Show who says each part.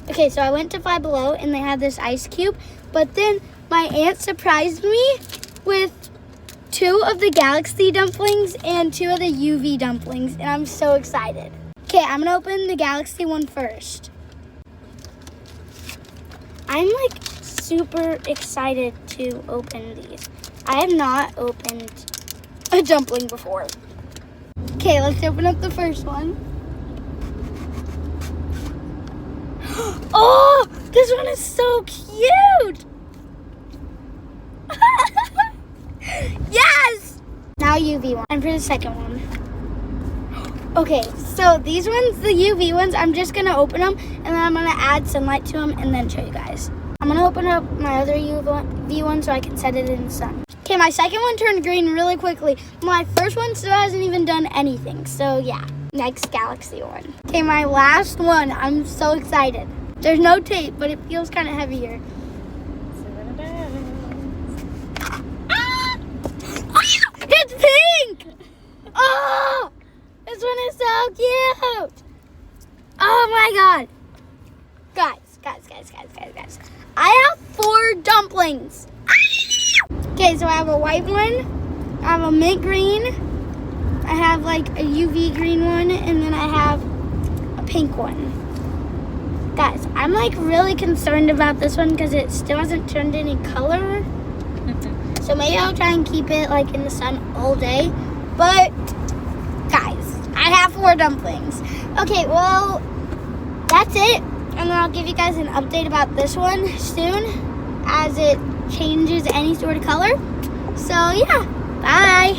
Speaker 1: Okay, so I went to Five Below and they had this ice cube, but then my aunt surprised me with 2 of the Galaxy dumplings and 2 of the UV dumplings, and I'm so excited. Okay, I'm gonna open the Galaxy one first. I'm like super excited to open these. I have not opened a dumpling before. Okay, let's open up the first one. Oh, this one is so cute. Yes! Now UV one. And for the second one. Okay, so these ones, the UV ones, I'm just going to open them and then I'm going to add sunlight to them and then show you guys. I'm going to open up my other UV one so I can set it in the sun. Okay, my second one turned green really quickly. My first one still hasn't even done anything. So yeah, next Galaxy one. Okay, my last one. I'm so excited. There's no tape, but it feels kind of heavier. It's pink! Oh! This one is so cute! Oh my god! Guys. I have 4 dumplings. Okay, so I have a white one, I have a mint green, I have like a UV green one, and then I have a pink one. Guys, I'm like really concerned about this one because it still hasn't turned any color. So maybe I'll try and keep it like in the sun all day. But guys, I have 4 dumplings. Okay, well, that's it. And then I'll give you guys an update about this one soon as it changes any sort of color. So yeah, bye.